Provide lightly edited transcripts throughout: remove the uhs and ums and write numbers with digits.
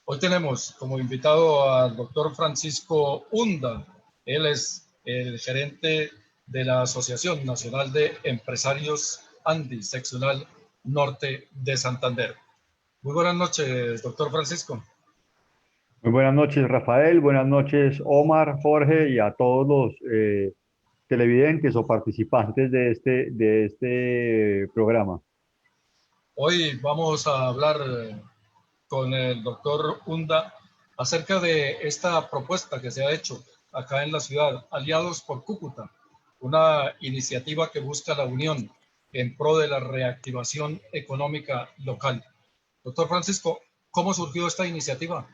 Hoy tenemos como invitado al doctor Francisco Hunda. Él es el gerente de la Asociación Nacional de Empresarios Andiseccional Norte de Santander. Muy buenas noches, doctor Francisco. Muy buenas noches, Rafael. Buenas noches, Omar, Jorge y a todos los televidentes o participantes de este programa. Hoy vamos a hablar con el doctor Hunda acerca de esta propuesta que se ha hecho acá en la ciudad, Aliados por Cúcuta, una iniciativa que busca la unión en pro de la reactivación económica local. Doctor Francisco, ¿cómo surgió esta iniciativa?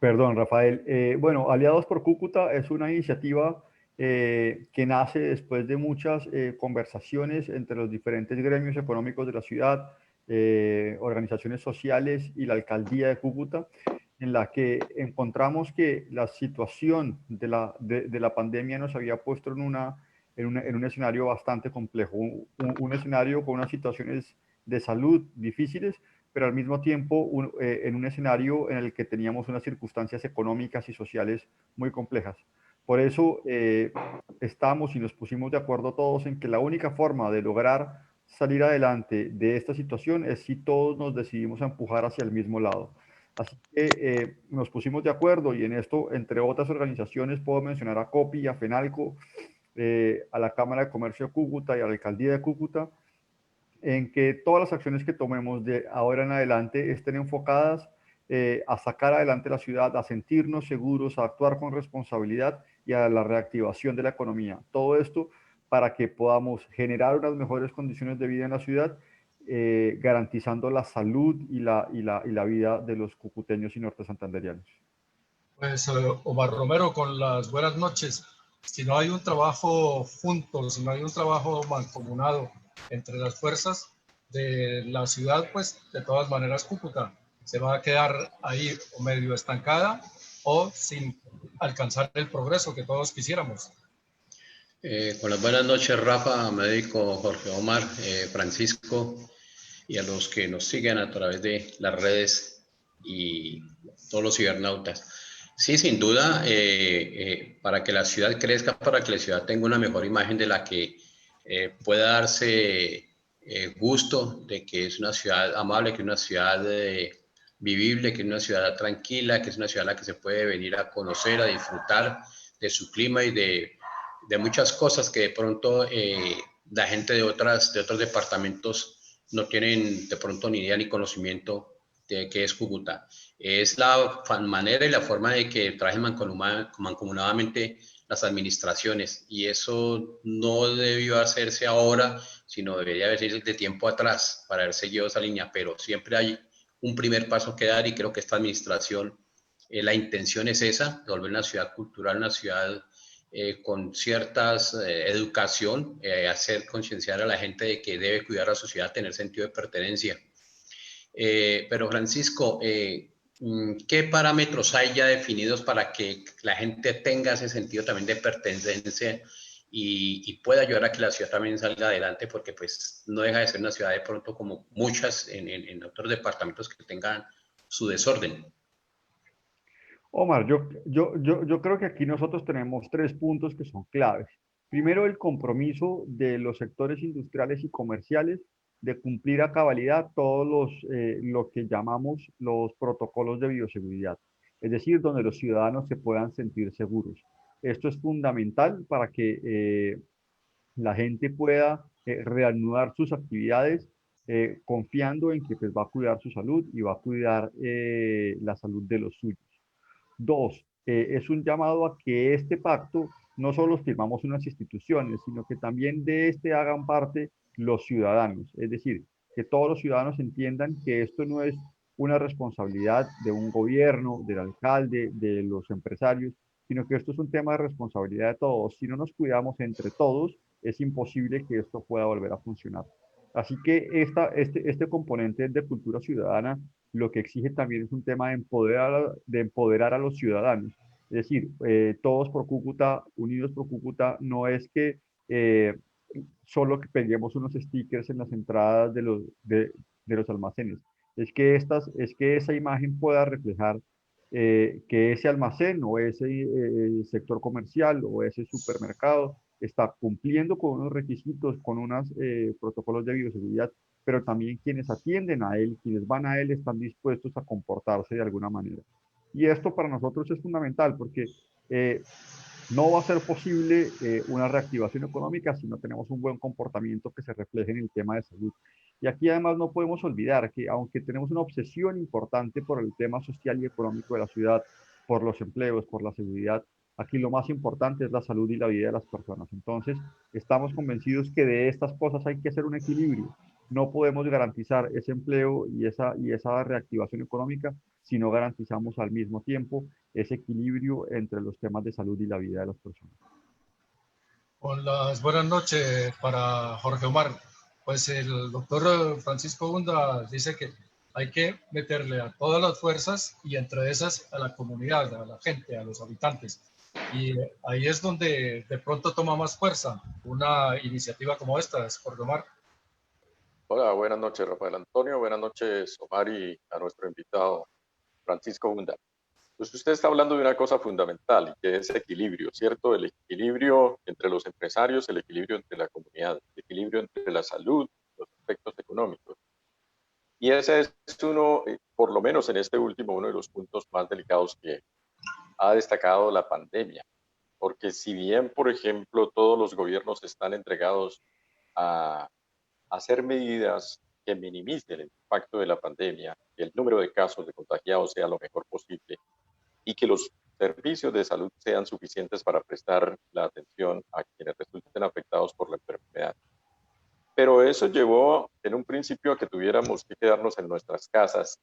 Perdón, Rafael. Bueno, Aliados por Cúcuta es una iniciativa que nace después de muchas conversaciones entre los diferentes gremios económicos de la ciudad, organizaciones sociales y la alcaldía de Cúcuta, en la que encontramos que la situación de la pandemia nos había puesto en un escenario bastante complejo, un escenario con unas situaciones de salud difíciles, pero al mismo tiempo en un escenario en el que teníamos unas circunstancias económicas y sociales muy complejas. Por eso estamos y nos pusimos de acuerdo todos en que la única forma de lograr salir adelante de esta situación es si todos nos decidimos a empujar hacia el mismo lado. Así que nos pusimos de acuerdo y en esto, entre otras organizaciones, puedo mencionar a COPI, a FENALCO, a la Cámara de Comercio de Cúcuta y a la Alcaldía de Cúcuta, en que todas las acciones que tomemos de ahora en adelante estén enfocadas a sacar adelante la ciudad, a sentirnos seguros, a actuar con responsabilidad y a la reactivación de la economía. Todo esto para que podamos generar unas mejores condiciones de vida en la ciudad, garantizando la salud y la vida de los cucuteños y norte santanderianos. Pues Omar Romero, con las buenas noches. Si no hay un trabajo junto, si no hay un trabajo mancomunado entre las fuerzas de la ciudad, pues de todas maneras Cúcuta se va a quedar ahí o medio estancada o sin alcanzar el progreso que todos quisiéramos. Con las buenas noches, Rafa, médico Jorge Omar, Francisco y a los que nos siguen a través de las redes y todos los cibernautas. Sí, sin duda, para que la ciudad crezca, para que la ciudad tenga una mejor imagen de la que pueda darse gusto de que es una ciudad amable, que es una ciudad vivible, que es una ciudad tranquila, que es una ciudad a la que se puede venir a conocer, a disfrutar de su clima y de muchas cosas que de pronto la gente de otros departamentos no tienen de pronto ni idea ni conocimiento de qué es Cúcuta. Es la manera y la forma de que trabajen mancomunadamente las administraciones y eso no debió hacerse ahora, sino debería haberse de tiempo atrás para haber seguido esa línea, pero siempre hay un primer paso que dar y creo que esta administración, la intención es esa, de volver una ciudad cultural, una ciudad con ciertas educación, hacer concienciar a la gente de que debe cuidar a la sociedad, tener sentido de pertenencia. Pero Francisco, ¿qué parámetros hay ya definidos para que la gente tenga ese sentido también de pertenencia y pueda ayudar a que la ciudad también salga adelante? Porque pues no deja de ser una ciudad de pronto como muchas en otros departamentos que tengan su desorden. Omar, yo creo que aquí nosotros tenemos tres puntos que son claves. Primero, el compromiso de los sectores industriales y comerciales de cumplir a cabalidad todos lo que llamamos los protocolos de bioseguridad, es decir, donde los ciudadanos se puedan sentir seguros. Esto es fundamental para que la gente pueda reanudar sus actividades confiando en que pues, va a cuidar su salud y va a cuidar la salud de los suyos. Dos, es un llamado a que este pacto no solo firmamos unas instituciones, sino que también de este hagan parte los ciudadanos. Es decir, que todos los ciudadanos entiendan que esto no es una responsabilidad de un gobierno, del alcalde, de los empresarios, sino que esto es un tema de responsabilidad de todos. Si no nos cuidamos entre todos, es imposible que esto pueda volver a funcionar. Así que este componente de cultura ciudadana lo que exige también es un tema de empoderar a los ciudadanos. Es decir, todos por Cúcuta, unidos por Cúcuta, no es que solo que peguemos unos stickers en las entradas de los almacenes. Es que esa imagen pueda reflejar que ese almacén o ese sector comercial o ese supermercado está cumpliendo con unos requisitos, con unos protocolos de bioseguridad, pero también quienes atienden a él, quienes van a él, están dispuestos a comportarse de alguna manera. Y esto para nosotros es fundamental porque eh, no va a ser posible una reactivación económica si no tenemos un buen comportamiento que se refleje en el tema de salud. Y aquí además no podemos olvidar que aunque tenemos una obsesión importante por el tema social y económico de la ciudad, por los empleos, por la seguridad, aquí lo más importante es la salud y la vida de las personas. Entonces, estamos convencidos que de estas cosas hay que hacer un equilibrio. No podemos garantizar ese empleo y esa reactivación económica si no garantizamos al mismo tiempo ese equilibrio entre los temas de salud y la vida de las personas. Con las buenas noches para Jorge Omar. Pues el doctor Francisco Hunda dice que hay que meterle a todas las fuerzas y entre esas a la comunidad, a la gente, a los habitantes. Y ahí es donde de pronto toma más fuerza una iniciativa como esta, Jorge Omar. Hola, buenas noches, Rafael Antonio. Buenas noches, Omar, y a nuestro invitado, Francisco Hunda. Pues usted está hablando de una cosa fundamental, y que es equilibrio, ¿cierto? El equilibrio entre los empresarios, el equilibrio entre la comunidad, el equilibrio entre la salud, los aspectos económicos. Y ese es uno, por lo menos en este último, uno de los puntos más delicados que ha destacado la pandemia. Porque si bien, por ejemplo, todos los gobiernos están entregados a hacer medidas que minimicen el impacto de la pandemia, que el número de casos de contagiados sea lo mejor posible y que los servicios de salud sean suficientes para prestar la atención a quienes resulten afectados por la enfermedad. Pero eso llevó en un principio a que tuviéramos que quedarnos en nuestras casas.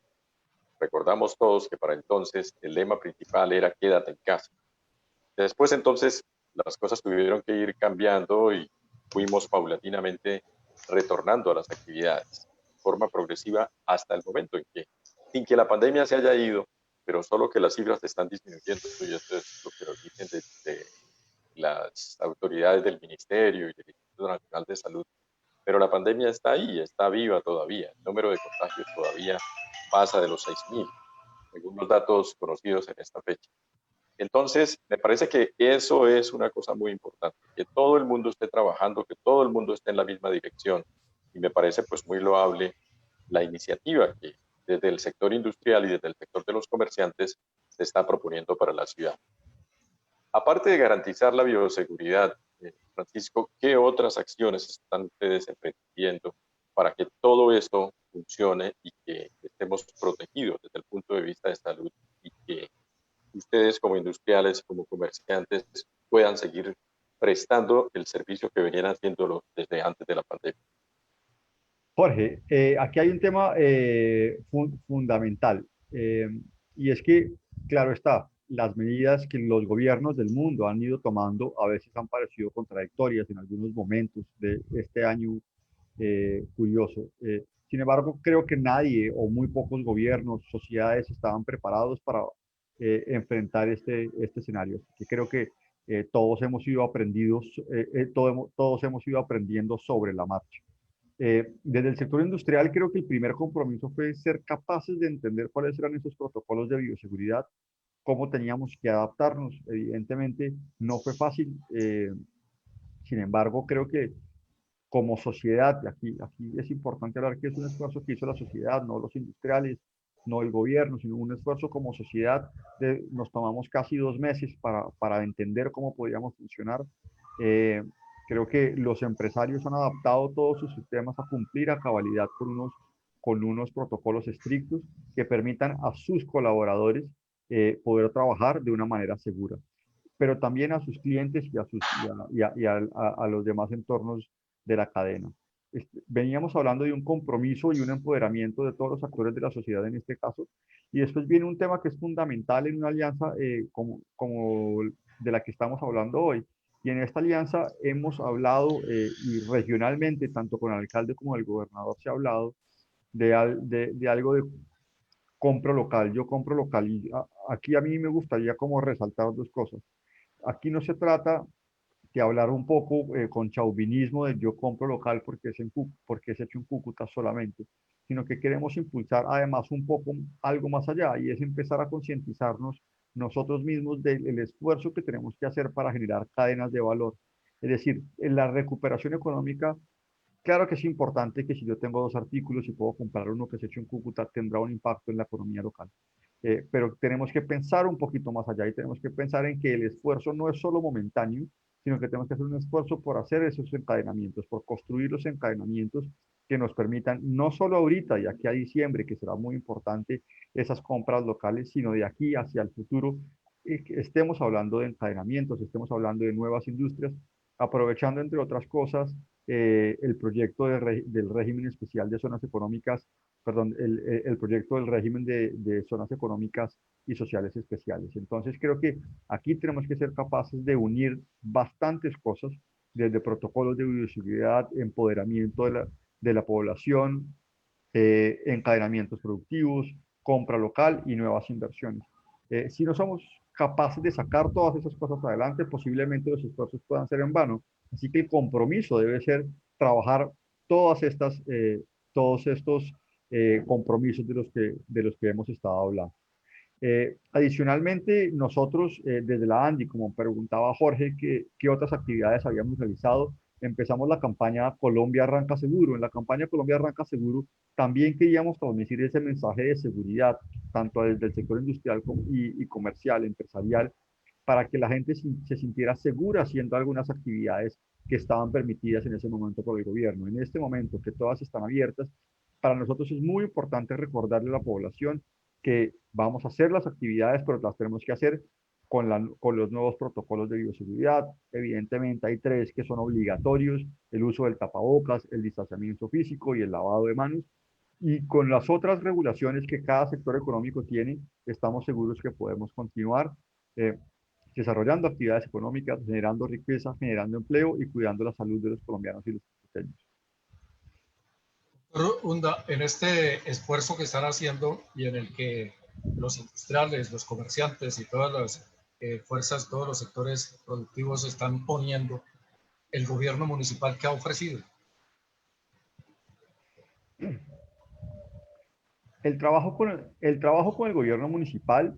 Recordamos todos que para entonces el lema principal era quédate en casa. Después entonces las cosas tuvieron que ir cambiando y fuimos paulatinamente retornando a las actividades de forma progresiva hasta el momento en que, sin que la pandemia se haya ido, pero solo que las cifras están disminuyendo, y esto es lo que nos dicen de las autoridades del Ministerio y del Instituto Nacional de Salud, pero la pandemia está ahí, está viva todavía, el número de contagios todavía pasa de los 6.000, según los datos conocidos en esta fecha. Entonces, me parece que eso es una cosa muy importante, que todo el mundo esté trabajando, que todo el mundo esté en la misma dirección. Y me parece pues muy loable la iniciativa que desde el sector industrial y desde el sector de los comerciantes se está proponiendo para la ciudad. Aparte de garantizar la bioseguridad, Francisco, ¿qué otras acciones están ustedes emprendiendo para que todo esto funcione y que estemos protegidos desde el punto de vista de salud y que ustedes como industriales, como comerciantes, puedan seguir prestando el servicio que venían haciéndolo desde antes de la pandemia? Jorge, aquí hay un tema fundamental y es que, claro está, las medidas que los gobiernos del mundo han ido tomando a veces han parecido contradictorias en algunos momentos de este año curioso. Sin embargo, creo que nadie o muy pocos gobiernos, sociedades estaban preparados para enfrentar este escenario. Que creo que todos hemos ido todos hemos ido aprendiendo sobre la marcha. Desde el sector industrial creo que el primer compromiso fue ser capaces de entender cuáles eran esos protocolos de bioseguridad, cómo teníamos que adaptarnos. Evidentemente no fue fácil, sin embargo creo que como sociedad, y aquí es importante hablar que es un esfuerzo que hizo la sociedad, no los industriales, no el gobierno, sino un esfuerzo como sociedad. Nos tomamos casi 2 meses para entender cómo podíamos funcionar. Eh, Creo que los empresarios han adaptado todos sus sistemas a cumplir a cabalidad con unos protocolos estrictos que permitan a sus colaboradores poder trabajar de una manera segura, pero también a sus clientes y a los demás entornos de la cadena. Veníamos hablando de un compromiso y un empoderamiento de todos los actores de la sociedad en este caso, y después viene un tema que es fundamental en una alianza como de la que estamos hablando hoy. Y en esta alianza hemos hablado, y regionalmente, tanto con el alcalde como el gobernador se ha hablado, de algo de compro local. Yo compro local y aquí a mí me gustaría como resaltar dos cosas. Aquí no se trata de hablar un poco con chauvinismo de yo compro local porque es hecho en Cúcuta solamente, sino que queremos impulsar además un poco algo más allá, y es empezar a concientizarnos nosotros mismos del esfuerzo que tenemos que hacer para generar cadenas de valor. Es decir, en la recuperación económica, claro que es importante que si yo tengo 2 artículos y puedo comprar uno que se hecho en Cúcuta, tendrá un impacto en la economía local. Pero tenemos que pensar un poquito más allá y tenemos que pensar en que el esfuerzo no es solo momentáneo, sino que tenemos que hacer un esfuerzo por hacer esos encadenamientos, por construir los encadenamientos que nos permitan, no solo ahorita y aquí a diciembre, que será muy importante esas compras locales, sino de aquí hacia el futuro, que estemos hablando de encadenamientos, estemos hablando de nuevas industrias, aprovechando, entre otras cosas, el proyecto del régimen especial de zonas económicas, perdón, el proyecto del régimen de zonas económicas y sociales especiales. Entonces, creo que aquí tenemos que ser capaces de unir bastantes cosas, desde protocolos de bioseguridad, empoderamiento de la población, encadenamientos productivos, compra local y nuevas inversiones. Si no somos capaces de sacar todas esas cosas adelante, posiblemente los esfuerzos puedan ser en vano. Así que el compromiso debe ser trabajar todos estos compromisos de los que hemos estado hablando. Adicionalmente, nosotros desde la ANDI, como preguntaba Jorge, ¿qué otras actividades habíamos realizado? Empezamos la campaña Colombia Arranca Seguro. En la campaña Colombia Arranca Seguro también queríamos transmitir ese mensaje de seguridad, tanto desde el sector industrial y comercial, empresarial, para que la gente se sintiera segura haciendo algunas actividades que estaban permitidas en ese momento por el gobierno. En este momento que todas están abiertas, para nosotros es muy importante recordarle a la población que vamos a hacer las actividades, pero las tenemos que hacer con los nuevos protocolos de bioseguridad. Evidentemente hay 3 que son obligatorios: el uso del tapabocas, el distanciamiento físico y el lavado de manos. Y con las otras regulaciones que cada sector económico tiene, estamos seguros que podemos continuar desarrollando actividades económicas, generando riqueza, generando empleo y cuidando la salud de los colombianos y los costeños. Hunda, en este esfuerzo que están haciendo y en el que los industriales, los comerciantes y todas las fuerzas, todos los sectores productivos se están poniendo, el gobierno municipal, ¿qué ha ofrecido? El trabajo con el gobierno municipal,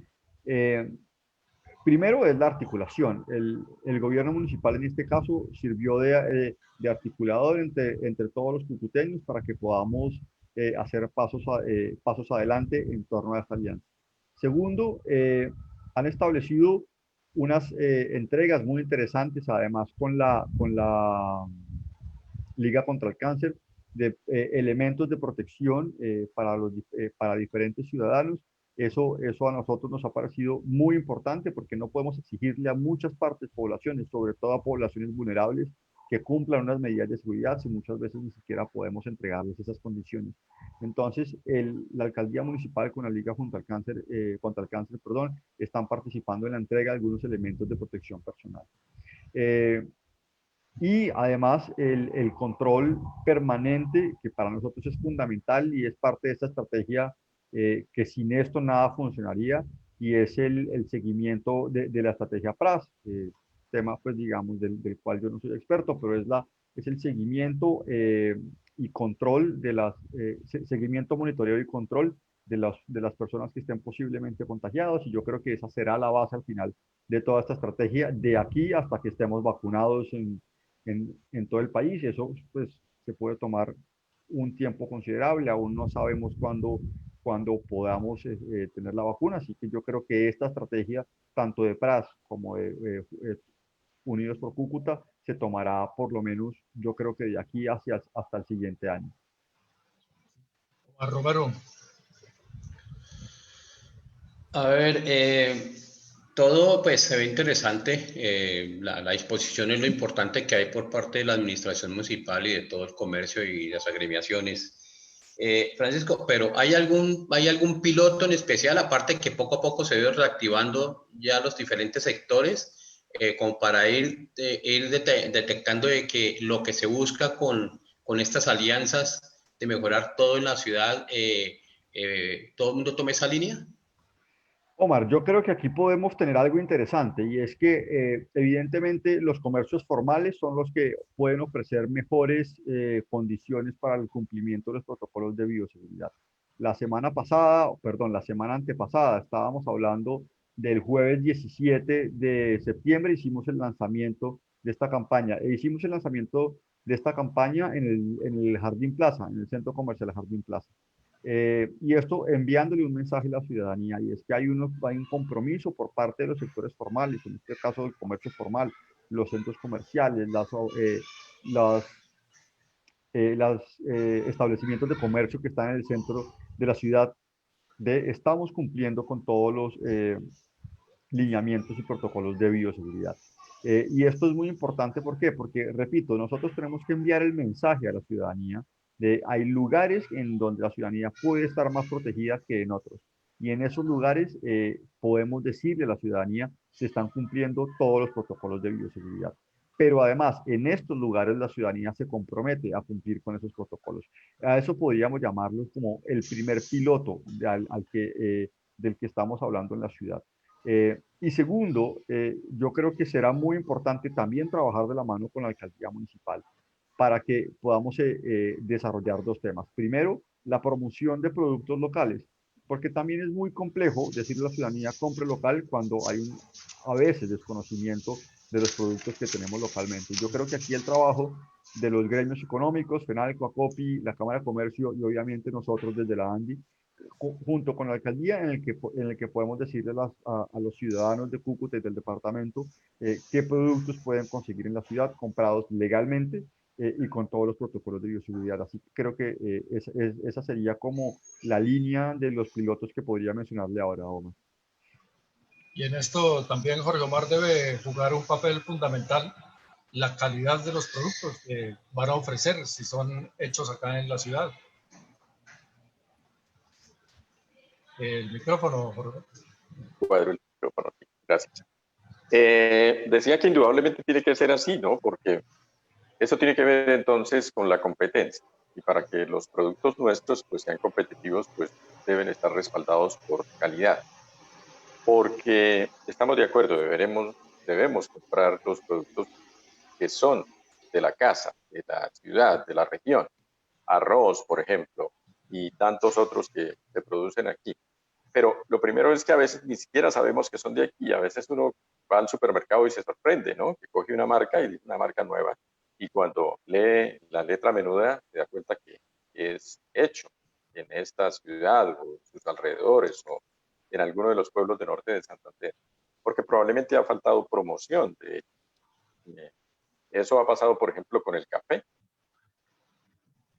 primero es la articulación. El gobierno municipal en este caso sirvió de articulador entre todos los cucuteños para que podamos hacer pasos adelante en torno a esta alianza. Segundo, han establecido unas entregas muy interesantes, además con la Liga contra el Cáncer, de elementos de protección para diferentes ciudadanos. Eso a nosotros nos ha parecido muy importante porque no podemos exigirle a muchas poblaciones, sobre todo a poblaciones vulnerables, que cumplan unas medidas de seguridad si muchas veces ni siquiera podemos entregarles esas condiciones. Entonces, la alcaldía municipal con la Liga contra el Cáncer, están participando en la entrega de algunos elementos de protección personal. Y además el control permanente, que para nosotros es fundamental y es parte de esta estrategia, que sin esto nada funcionaría, y es el seguimiento de la estrategia PRAS, tema pues digamos del cual yo no soy experto, pero es el seguimiento y control seguimiento, monitoreo y control de las personas que estén posiblemente contagiados, y yo creo que esa será la base al final de toda esta estrategia, de aquí hasta que estemos vacunados en todo el país. Eso pues se puede tomar un tiempo considerable, aún no sabemos cuándo podamos tener la vacuna, así que yo creo que esta estrategia, tanto de PRAS como de Unidos por Cúcuta, se tomará por lo menos, yo creo que de aquí hasta el siguiente año. Romero. A ver, todo pues se ve interesante. La disposición es lo importante que hay por parte de la administración municipal y de todo el comercio y las agremiaciones. Francisco, pero ¿hay algún piloto en especial, aparte que poco a poco se ve reactivando ya los diferentes sectores, como para ir detectando de que lo que se busca con estas alianzas de mejorar todo en la ciudad, todo el mundo tome esa línea? Omar, yo creo que aquí podemos tener algo interesante y es que evidentemente los comercios formales son los que pueden ofrecer mejores condiciones para el cumplimiento de los protocolos de bioseguridad. La semana pasada, perdón, la semana antepasada estábamos hablando del jueves 17 de septiembre, hicimos el lanzamiento de esta campaña e hicimos el lanzamiento de esta campaña en el Jardín Plaza, en el centro comercial Jardín Plaza. Y esto enviándole un mensaje a la ciudadanía, y es que hay un compromiso por parte de los sectores formales, en este caso el comercio formal, los centros comerciales, las, establecimientos de comercio que están en el centro de la ciudad, estamos cumpliendo con todos los lineamientos y protocolos de bioseguridad. Y esto es muy importante, ¿por qué? Porque, repito, nosotros tenemos que enviar el mensaje a la ciudadanía de hay lugares en donde la ciudadanía puede estar más protegida que en otros. Y en esos lugares podemos decirle a la ciudadanía se están cumpliendo todos los protocolos de bioseguridad. Pero además, en estos lugares la ciudadanía se compromete a cumplir con esos protocolos. A eso podríamos llamarlo como el primer piloto del que estamos hablando en la ciudad. Y segundo, yo creo que será muy importante también trabajar de la mano con la alcaldía municipal para que podamos desarrollar dos temas. Primero, la promoción de productos locales, porque también es muy complejo decirle a la ciudadanía compre local cuando hay a veces desconocimiento de los productos que tenemos localmente. Yo creo que aquí el trabajo de los gremios económicos, FENALCO, ACOPI, la Cámara de Comercio y obviamente nosotros desde la ANDI, junto con la alcaldía en el que podemos decirle a los ciudadanos de Cúcuta y del departamento qué productos pueden conseguir en la ciudad comprados legalmente y con todos los protocolos de bioseguridad. Así que creo que esa sería como la línea de los pilotos que podría mencionarle ahora, Omar. Y en esto también Jorge Omar debe jugar un papel fundamental la calidad de los productos que van a ofrecer si son hechos acá en la ciudad. El micrófono, Jorge. Cuadro el micrófono. Gracias. Decía que indudablemente tiene que ser así, ¿no? Porque eso tiene que ver entonces con la competencia. Y para que los productos nuestros pues, sean competitivos, pues deben estar respaldados por calidad. Porque estamos de acuerdo, debemos comprar los productos que son de la casa, de la ciudad, de la región. Arroz, por ejemplo, y tantos otros que se producen aquí. Pero lo primero es que a veces ni siquiera sabemos que son de aquí. A veces uno va al supermercado y se sorprende, ¿no? Que coge una marca y dice una marca nueva. Y cuando lee la letra menuda, se da cuenta que es hecho en esta ciudad o sus alrededores o en alguno de los pueblos del norte de Santander. Porque probablemente ha faltado promoción de eso ha pasado, por ejemplo, con el café.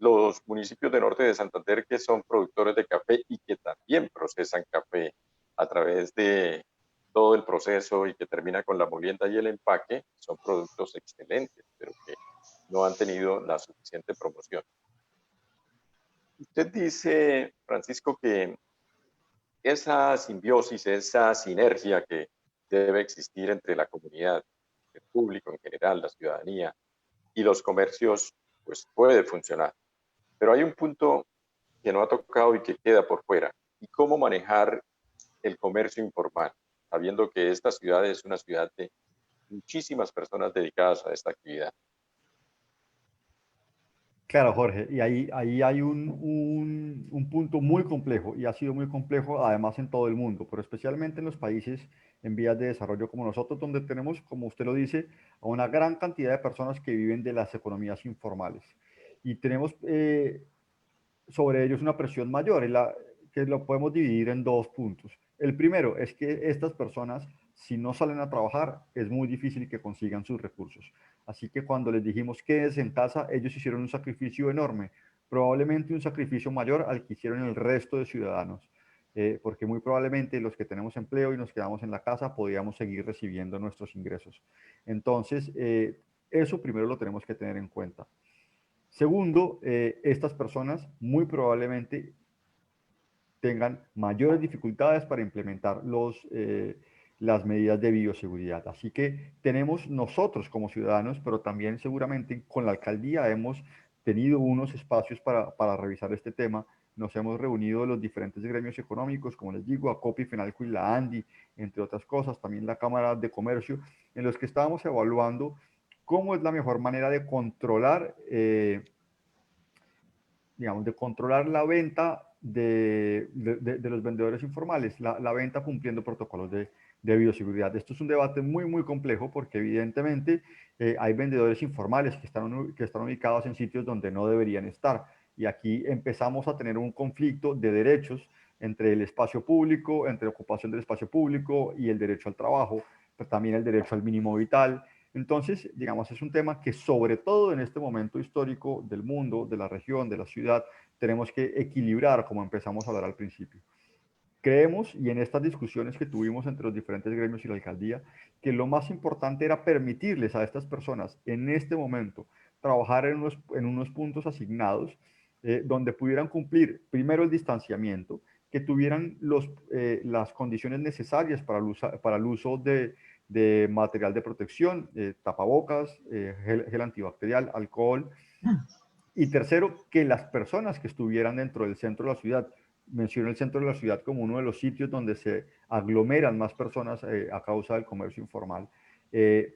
Los municipios del norte de Santander que son productores de café y que también procesan café a través de todo el proceso y que termina con la molienda y el empaque, son productos excelentes, pero que no han tenido la suficiente promoción. Usted dice, Francisco, que esa simbiosis, esa sinergia que debe existir entre la comunidad, el público en general, la ciudadanía y los comercios, pues puede funcionar. Pero hay un punto que no ha tocado y que queda por fuera. ¿Y cómo manejar el comercio informal? Sabiendo que esta ciudad es una ciudad de muchísimas personas dedicadas a esta actividad. Claro, Jorge, y ahí hay un punto muy complejo y ha sido muy complejo además en todo el mundo, pero especialmente en los países en vías de desarrollo como nosotros, donde tenemos, como usted lo dice, a una gran cantidad de personas que viven de las economías informales. Y tenemos sobre ellos una presión mayor, que lo podemos dividir en dos puntos. El primero es que estas personas, si no salen a trabajar, es muy difícil que consigan sus recursos. Así que cuando les dijimos quédense en casa, ellos hicieron un sacrificio enorme, probablemente un sacrificio mayor al que hicieron el resto de ciudadanos, porque muy probablemente los que tenemos empleo y nos quedamos en la casa podíamos seguir recibiendo nuestros ingresos. Entonces, eso primero lo tenemos que tener en cuenta. Segundo, estas personas muy probablemente tengan mayores dificultades para implementar las medidas de bioseguridad. Así que tenemos nosotros como ciudadanos, pero también seguramente con la alcaldía hemos tenido unos espacios para revisar este tema. nos hemos reunido los diferentes gremios económicos, como les digo, ACOPI, FENALCO y la ANDI, entre otras cosas, también la Cámara de Comercio, en los que estábamos evaluando cómo es la mejor manera de controlar, digamos, de controlar la venta de los vendedores informales, la venta cumpliendo protocolos de bioseguridad. Esto es un debate muy, muy complejo porque evidentemente hay vendedores informales que están ubicados en sitios donde no deberían estar. Y aquí empezamos a tener un conflicto de derechos entre el espacio público, entre la ocupación del espacio público y el derecho al trabajo, pero también el derecho al mínimo vital. Entonces, digamos, es un tema que sobre todo en este momento histórico del mundo, de la región, de la ciudad, tenemos que equilibrar, como empezamos a hablar al principio. Creemos, y en estas discusiones que tuvimos entre los diferentes gremios y la alcaldía, que lo más importante era permitirles a estas personas en este momento trabajar en unos puntos asignados donde pudieran cumplir primero el distanciamiento, que tuvieran las condiciones necesarias para el uso de material de protección, tapabocas, gel antibacterial, alcohol. Y tercero, que las personas que estuvieran dentro del centro de la ciudad, menciono el centro de la ciudad como uno de los sitios donde se aglomeran más personas a causa del comercio informal,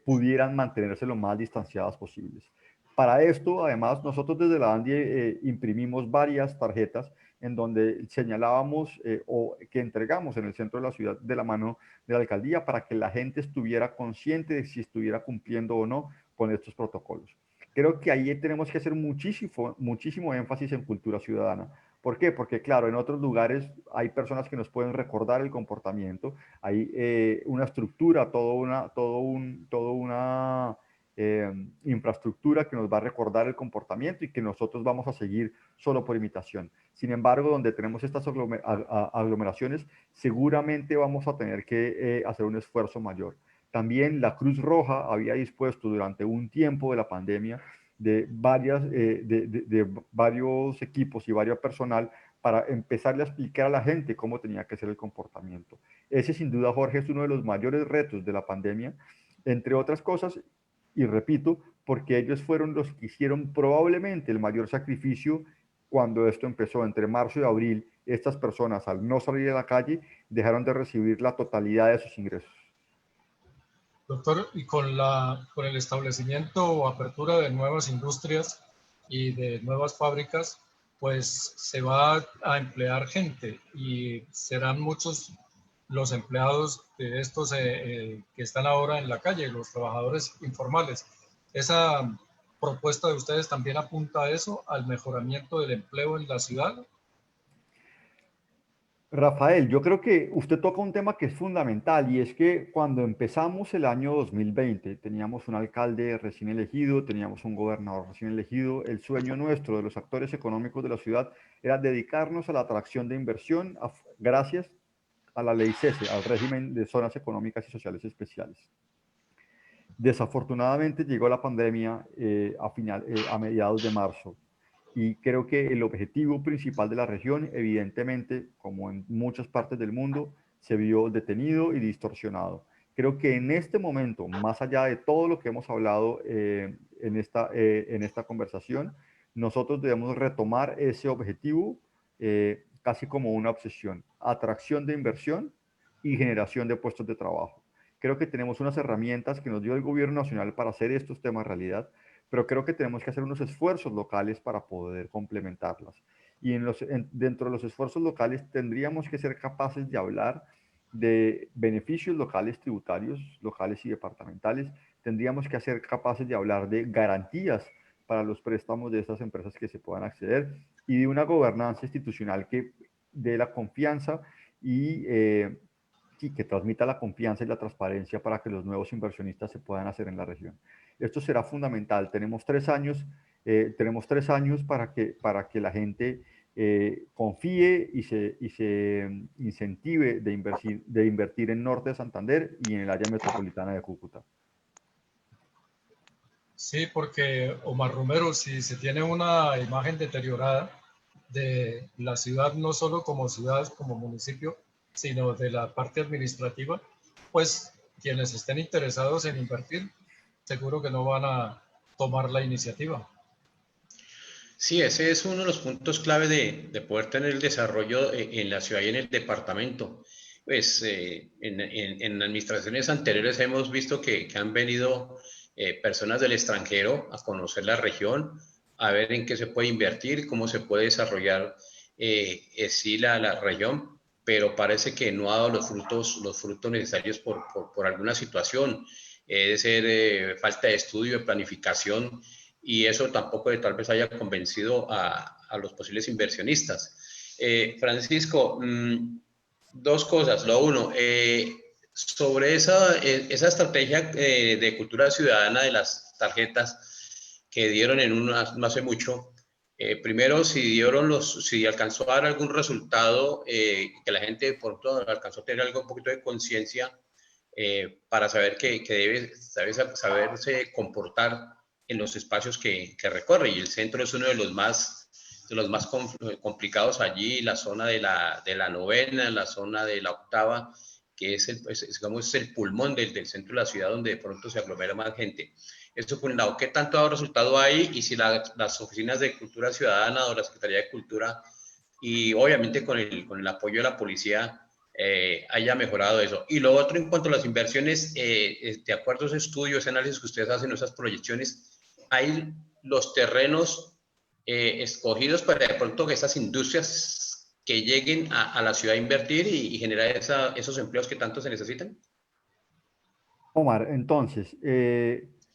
pudieran mantenerse lo más distanciadas posibles. Para esto, además, nosotros desde la ANDI imprimimos varias tarjetas en donde señalábamos o que entregamos en el centro de la ciudad de la mano de la alcaldía para que la gente estuviera consciente de si estuviera cumpliendo o no con estos protocolos. Creo que ahí tenemos que hacer muchísimo énfasis en cultura ciudadana. ¿Por qué? Porque, claro, en otros lugares hay personas que nos pueden recordar el comportamiento, hay una estructura, toda una infraestructura que nos va a recordar el comportamiento y que nosotros vamos a seguir solo por imitación. Sin embargo, donde tenemos estas aglomeraciones, seguramente vamos a tener que hacer un esfuerzo mayor. También la Cruz Roja había dispuesto durante un tiempo de la pandemia de varios equipos y varios personal para empezarle a explicar a la gente cómo tenía que ser el comportamiento. Ese sin duda, Jorge, es uno de los mayores retos de la pandemia, entre otras cosas, y repito, porque ellos fueron los que hicieron probablemente el mayor sacrificio cuando esto empezó entre marzo y abril. Estas personas, al no salir a la calle, dejaron de recibir la totalidad de sus ingresos. Doctor, y con el establecimiento o apertura de nuevas industrias y de nuevas fábricas, pues se va a emplear gente y serán muchos los empleados de estos que están ahora en la calle, los trabajadores informales. ¿Esa propuesta de ustedes también apunta a eso, al mejoramiento del empleo en la ciudad? Rafael, yo creo que usted toca un tema que es fundamental y es que cuando empezamos el año 2020 teníamos un alcalde recién elegido, teníamos un gobernador recién elegido. El sueño nuestro de los actores económicos de la ciudad era dedicarnos a la atracción de inversión gracias a la ley CESE, al régimen de zonas económicas y sociales especiales. Desafortunadamente llegó la pandemia a mediados de marzo. Y creo que el objetivo principal de la región, evidentemente, como en muchas partes del mundo, se vio detenido y distorsionado. Creo que en este momento, más allá de todo lo que hemos hablado en esta conversación, nosotros debemos retomar ese objetivo casi como una obsesión: atracción de inversión y generación de puestos de trabajo. Creo que tenemos unas herramientas que nos dio el gobierno nacional para hacer estos temas realidad, pero creo que tenemos que hacer unos esfuerzos locales para poder complementarlas. Y dentro de los esfuerzos locales tendríamos que ser capaces de hablar de beneficios locales, tributarios, locales y departamentales. Tendríamos que ser capaces de hablar de garantías para los préstamos de estas empresas que se puedan acceder y de una gobernanza institucional que dé la confianza y que transmita la confianza y la transparencia para que los nuevos inversionistas se puedan hacer en la región. Esto será fundamental. Tenemos 3 años para que la gente confíe y se incentive de invertir en Norte de Santander y en el área metropolitana de Cúcuta. Sí, porque Omar Romero, si se tiene una imagen deteriorada de la ciudad, no solo como ciudad, como municipio, sino de la parte administrativa, pues quienes estén interesados en invertir, seguro que no van a tomar la iniciativa. Sí, ese es uno de los puntos clave de poder tener el desarrollo en la ciudad y en el departamento. Pues en administraciones anteriores hemos visto que han venido personas del extranjero a conocer la región, a ver en qué se puede invertir, cómo se puede desarrollar sí la región, pero parece que no ha dado los frutos necesarios por alguna situación. De ser falta de estudio, de planificación, y eso tampoco tal vez haya convencido a los posibles inversionistas. Francisco, dos cosas. Lo uno, sobre esa estrategia de cultura ciudadana de las tarjetas que dieron no hace mucho, primero, si alcanzó a dar algún resultado, que la gente por todo alcanzó a tener un poquito de conciencia para saber que debe saberse comportar en los espacios que recorre. Y el centro es uno de los más complicados allí, la zona de la novena, la zona de la octava, que digamos, es el pulmón del centro de la ciudad donde de pronto se aglomera más gente. Esto por un lado, ¿qué tanto ha dado resultado ahí? Y si las oficinas de cultura ciudadana o la Secretaría de Cultura, y obviamente con el apoyo de la policía, haya mejorado eso. Y lo otro, en cuanto a las inversiones, de acuerdo a esos estudios, ese análisis que ustedes hacen, esas proyecciones, hay los terrenos escogidos para de pronto que estas industrias que lleguen a la ciudad a invertir y generar esos empleos que tanto se necesitan. Omar, entonces,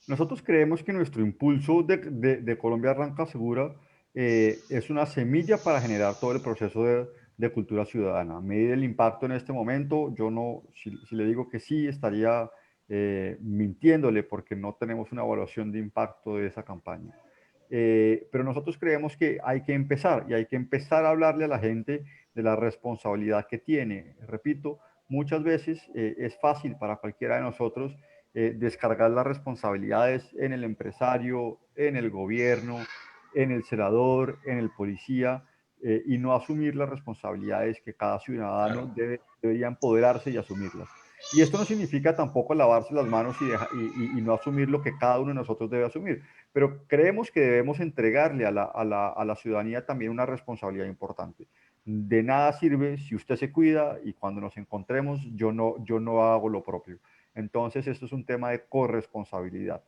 nosotros creemos que nuestro impulso de Colombia Arranca Segura es una semilla para generar todo el proceso de cultura ciudadana. Medir el impacto en este momento, yo no, si le digo que sí, estaría mintiéndole porque no tenemos una evaluación de impacto de esa campaña. Pero nosotros creemos que hay que empezar y hay que empezar a hablarle a la gente de la responsabilidad que tiene. Repito, muchas veces es fácil para cualquiera de nosotros descargar las responsabilidades en el empresario, en el gobierno, en el senador, en el policía, y no asumir las responsabilidades que cada ciudadano Claro. debería empoderarse y asumirlas. Y esto no significa tampoco lavarse las manos y no asumir lo que cada uno de nosotros debe asumir, pero creemos que debemos entregarle a la ciudadanía también una responsabilidad importante. De nada sirve si usted se cuida y cuando nos encontremos yo no hago lo propio. Entonces, esto es un tema de corresponsabilidad.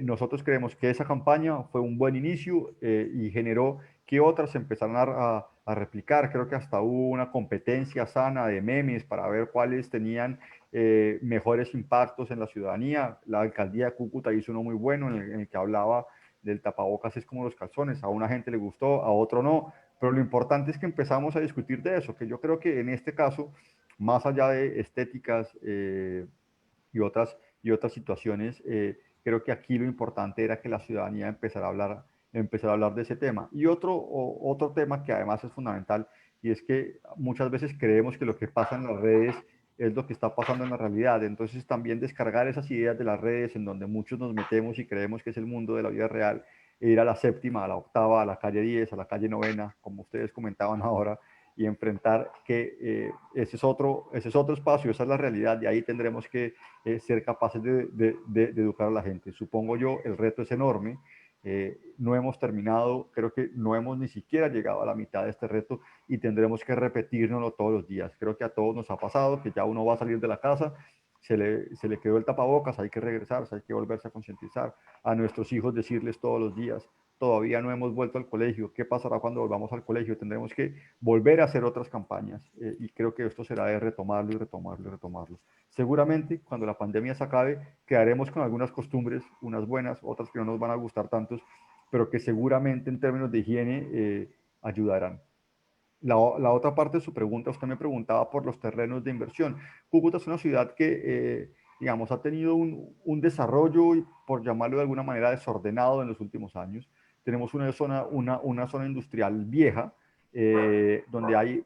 Nosotros creemos que esa campaña fue un buen inicio y generó que otras empezaran a replicar. Creo que hasta hubo una competencia sana de memes para ver cuáles tenían mejores impactos en la ciudadanía. La alcaldía de Cúcuta hizo uno muy bueno en el que hablaba del tapabocas es como los calzones. A una gente le gustó, a otro no. Pero lo importante es que empezamos a discutir de eso, que yo creo que en este caso, más allá de estéticas y otras situaciones, creo que aquí lo importante era que la ciudadanía empezara a hablar de ese tema. Y otro tema que además es fundamental, y es que muchas veces creemos que lo que pasa en las redes es lo que está pasando en la realidad. Entonces también descargar esas ideas de las redes en donde muchos nos metemos y creemos que es el mundo de la vida real, e ir a la séptima, a la octava, a la calle 10, a la calle novena, como ustedes comentaban ahora, y enfrentar que ese es otro espacio, esa es la realidad, y ahí tendremos que ser capaces de educar a la gente. Supongo yo, el reto es enorme. No hemos terminado, creo que no hemos ni siquiera llegado a la mitad de este reto y tendremos que repetirnoslo todos los días. Creo que a todos nos ha pasado que ya uno va a salir de la casa, se le quedó el tapabocas, hay que regresarse, hay que volverse a concientizar. A nuestros hijos decirles todos los días, todavía no hemos vuelto al colegio, ¿qué pasará cuando volvamos al colegio? Tendremos que volver a hacer otras campañas y creo que esto será de retomarlo y retomarlo y retomarlo. Seguramente cuando la pandemia se acabe quedaremos con algunas costumbres, unas buenas, otras que no nos van a gustar tantos, pero que seguramente en términos de higiene ayudarán. La otra parte de su pregunta, usted me preguntaba por los terrenos de inversión. Cúcuta es una ciudad que, digamos, ha tenido un desarrollo, y por llamarlo de alguna manera, desordenado en los últimos años. Tenemos una zona industrial vieja, donde hay,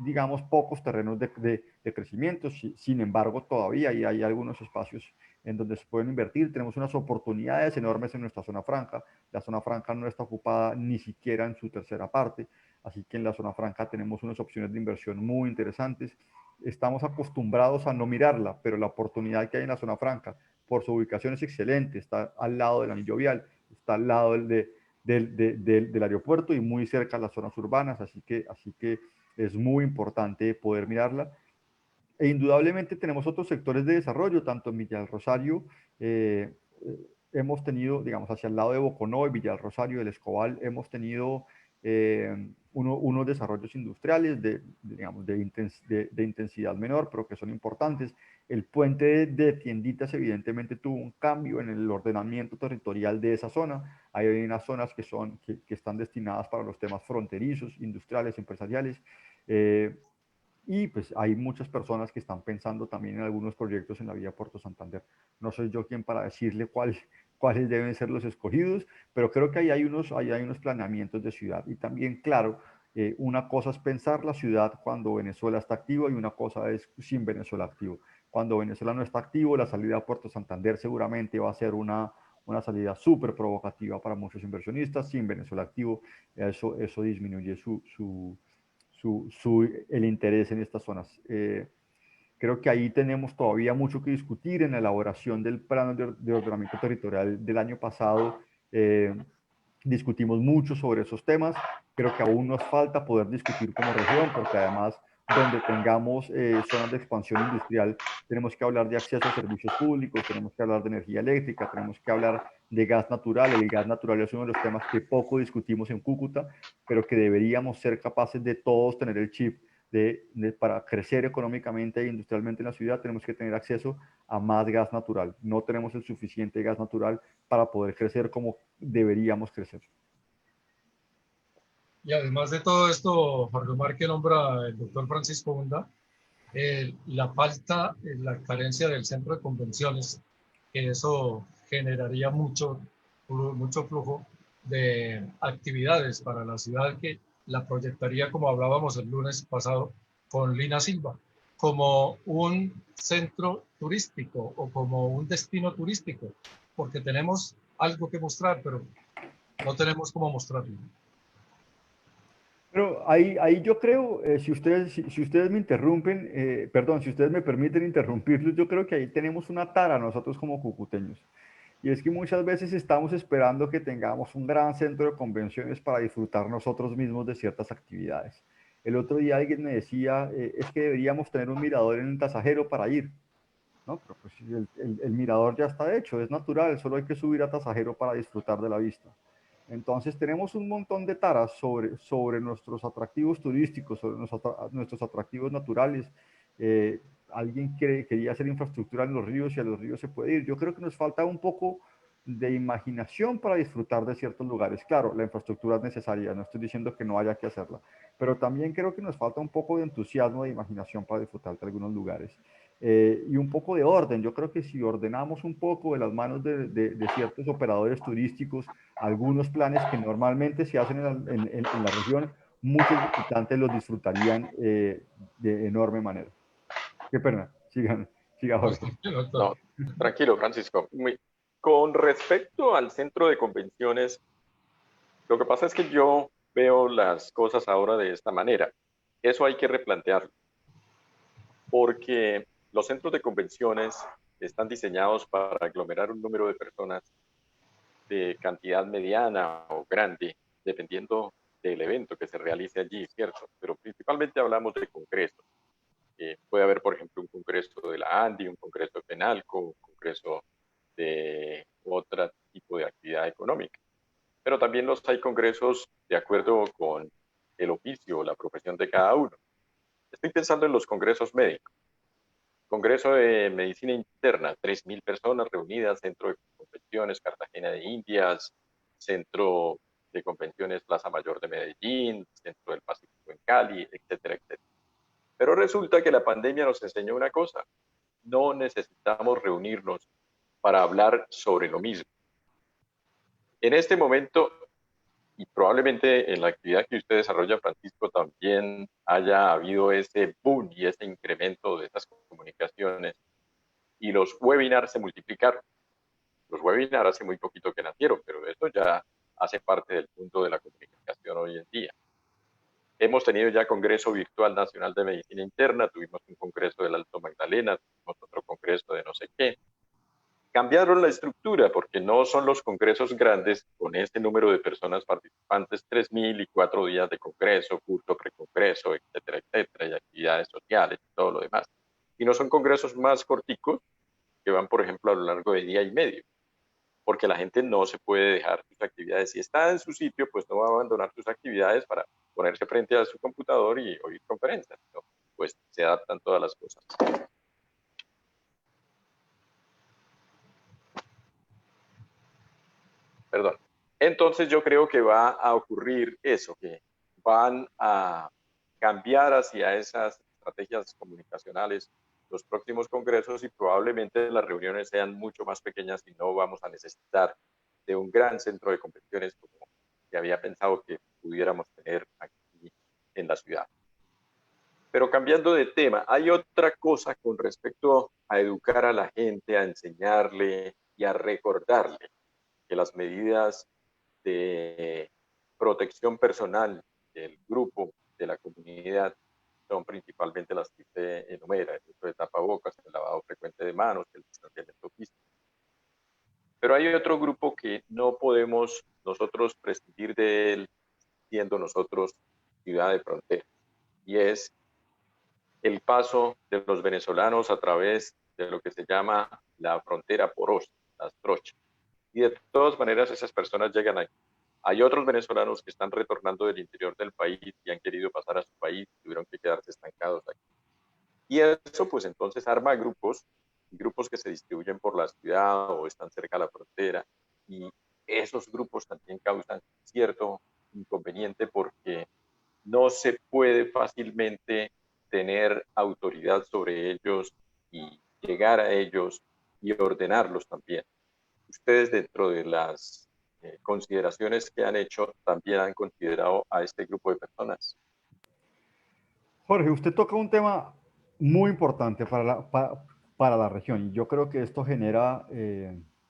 digamos, pocos terrenos de crecimiento. Sin embargo, todavía hay algunos espacios en donde se pueden invertir. Tenemos unas oportunidades enormes en nuestra zona franca. La zona franca no está ocupada ni siquiera en su tercera parte. Así que en la zona franca tenemos unas opciones de inversión muy interesantes. Estamos acostumbrados a no mirarla, pero la oportunidad que hay en la zona franca, por su ubicación es excelente, está al lado del anillo vial, está al lado del aeropuerto y muy cerca a las zonas urbanas, así que es muy importante poder mirarla. E indudablemente tenemos otros sectores de desarrollo, tanto en Villa del Rosario, hemos tenido, digamos, hacia el lado de Boconó, Villa del Rosario, el Escobal, hemos tenido unos desarrollos industriales digamos, de intensidad menor, pero que son importantes. El puente de Tienditas evidentemente tuvo un cambio en el ordenamiento territorial de esa zona. Hay unas zonas que están destinadas para los temas fronterizos, industriales, empresariales. Y pues hay muchas personas que están pensando también en algunos proyectos en la vía Puerto Santander. No soy yo quien para decirle cuáles deben ser los escogidos, pero creo que ahí hay unos planeamientos de ciudad. Y también, claro, una cosa es pensar la ciudad cuando Venezuela está activo y una cosa es sin Venezuela activo. Cuando Venezuela no está activo, la salida a Puerto Santander seguramente va a ser una salida súper provocativa para muchos inversionistas. Sin Venezuela activo, eso disminuye el interés en estas zonas. Creo que ahí tenemos todavía mucho que discutir en la elaboración del plan de ordenamiento territorial del año pasado. Discutimos mucho sobre esos temas. Creo que aún nos falta poder discutir como región, porque además donde tengamos zonas de expansión industrial, tenemos que hablar de acceso a servicios públicos, tenemos que hablar de energía eléctrica, tenemos que hablar de gas natural. El gas natural es uno de los temas que poco discutimos en Cúcuta, pero que deberíamos ser capaces de todos tener el chip para crecer económicamente e industrialmente en la ciudad. Tenemos que tener acceso a más gas natural. No tenemos el suficiente gas natural para poder crecer como deberíamos crecer. Y además de todo esto, Jorge Omar, que nombra el doctor Francisco Hunda, la falta, la carencia del centro de convenciones, que eso generaría mucho flujo de actividades para la ciudad, que la proyectaría, como hablábamos el lunes pasado con Lina Silva, como un centro turístico o como un destino turístico, porque tenemos algo que mostrar, pero no tenemos cómo mostrarlo. Pero ahí yo creo, si ustedes me interrumpen, perdón, si ustedes me permiten interrumpirlos, yo creo que ahí tenemos una tara nosotros como cucuteños. Y es que muchas veces estamos esperando que tengamos un gran centro de convenciones para disfrutar nosotros mismos de ciertas actividades. El otro día alguien me decía, es que deberíamos tener un mirador en un tasajero para ir, ¿no? Pero pues el mirador ya está hecho, es natural, solo hay que subir a tasajero para disfrutar de la vista. Entonces tenemos un montón de taras sobre nuestros atractivos turísticos, sobre nuestros atractivos naturales. Alguien quería hacer infraestructura en los ríos y a los ríos se puede ir. Yo creo que nos falta un poco de imaginación para disfrutar de ciertos lugares. Claro, la infraestructura es necesaria, no estoy diciendo que no haya que hacerla, pero también creo que nos falta un poco de entusiasmo, de imaginación para disfrutar de algunos lugares. Y un poco de orden. Yo creo que si ordenamos un poco de las manos de ciertos operadores turísticos, algunos planes que normalmente se hacen en la región, muchos visitantes los disfrutarían de enorme manera. Qué pena, siga Jorge. No, tranquilo, Francisco. Con respecto al centro de convenciones, lo que pasa es que yo veo las cosas ahora de esta manera. Eso hay que replantearlo, porque los centros de convenciones están diseñados para aglomerar un número de personas de cantidad mediana o grande, dependiendo del evento que se realice allí, ¿cierto? Pero principalmente hablamos de congresos. Puede haber, por ejemplo, un congreso de la ANDI, un congreso de Penalco, un congreso de otro tipo de actividad económica. Pero también los hay congresos de acuerdo con el oficio o la profesión de cada uno. Estoy pensando en los congresos médicos. Congreso de Medicina Interna, 3.000 personas reunidas, Centro de Convenciones Cartagena de Indias, Centro de Convenciones Plaza Mayor de Medellín, Centro del Pacífico en Cali, etcétera, etcétera. Pero resulta que la pandemia nos enseñó una cosa: no necesitamos reunirnos para hablar sobre lo mismo. En este momento, y probablemente en la actividad que usted desarrolla, Francisco, también haya habido ese boom y ese incremento de esas comunicaciones, y los webinars se multiplicaron. Los webinars hace muy poquito que nacieron, pero eso ya hace parte del mundo de la comunicación hoy en día. Hemos tenido ya Congreso Virtual Nacional de Medicina Interna, tuvimos un congreso del Alto Magdalena, tuvimos otro congreso de no sé qué. Cambiaron la estructura porque no son los congresos grandes con este número de personas participantes, 3.000 y 4 días de congreso, curso, precongreso, etcétera, etcétera, y actividades sociales y todo lo demás. Y no son congresos más corticos que van, por ejemplo, a lo largo de día y medio, porque la gente no se puede dejar sus actividades. Si está en su sitio, pues no va a abandonar sus actividades para ponerse frente a su computador y oír conferencias, ¿no? Pues se adaptan todas las cosas. Perdón. Entonces yo creo que va a ocurrir eso, que van a cambiar hacia esas estrategias comunicacionales los próximos congresos y probablemente las reuniones sean mucho más pequeñas y no vamos a necesitar de un gran centro de convenciones como se había pensado que pudiéramos tener aquí en la ciudad. Pero cambiando de tema, hay otra cosa con respecto a educar a la gente, a enseñarle y a recordarle que las medidas de protección personal del grupo, de la comunidad, son principalmente las que usted enumera: el uso de tapabocas, el lavado frecuente de manos, el distanciamiento físico. Pero hay otro grupo que no podemos nosotros prescindir de él, siendo nosotros ciudad de frontera, y es el paso de los venezolanos a través de lo que se llama la frontera porosa, las trochas. Y de todas maneras esas personas llegan ahí. Hay otros venezolanos que están retornando del interior del país y han querido pasar a su país, tuvieron que quedarse estancados aquí. Y eso pues entonces arma grupos, grupos que se distribuyen por la ciudad o están cerca de la frontera, y esos grupos también causan cierto inconveniente porque no se puede fácilmente tener autoridad sobre ellos y llegar a ellos y ordenarlos también. Ustedes, dentro de las consideraciones que han hecho, también han considerado a este grupo de personas. Jorge, usted toca un tema muy importante para la región, y yo creo que esto genera,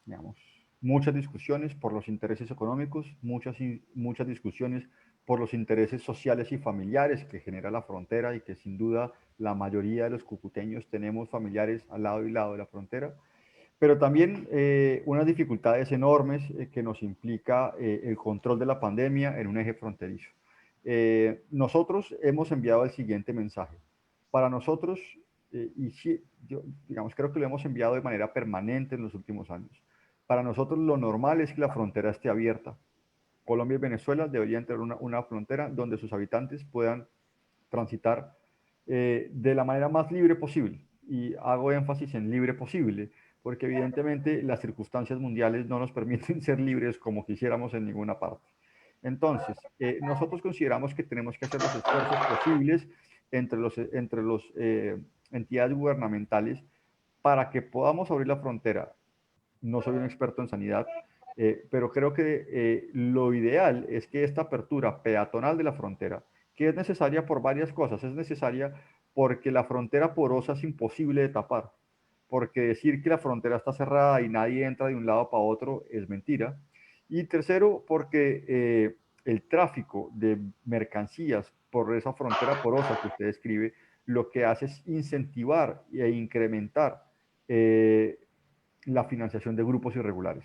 digamos, muchas discusiones por los intereses económicos, muchas discusiones por los intereses sociales y familiares que genera la frontera, y que sin duda la mayoría de los cucuteños tenemos familiares al lado y lado de la frontera, pero también unas dificultades enormes que nos implica el control de la pandemia en un eje fronterizo. Nosotros hemos enviado el siguiente mensaje. Para nosotros, y sí, yo, digamos, creo que lo hemos enviado de manera permanente en los últimos años. Para nosotros lo normal es que la frontera esté abierta. Colombia y Venezuela deberían tener una frontera donde sus habitantes puedan transitar de la manera más libre posible. Y hago énfasis en libre posible, porque evidentemente las circunstancias mundiales no nos permiten ser libres como quisiéramos en ninguna parte. Entonces, nosotros consideramos que tenemos que hacer los esfuerzos posibles entre los entidades gubernamentales para que podamos abrir la frontera. No soy un experto en sanidad, pero creo que lo ideal es que esta apertura peatonal de la frontera, que es necesaria por varias cosas, es necesaria porque la frontera porosa es imposible de tapar, porque decir que la frontera está cerrada y nadie entra de un lado para otro es mentira. Y tercero, porque el tráfico de mercancías por esa frontera porosa que usted describe, lo que hace es incentivar e incrementar la financiación de grupos irregulares.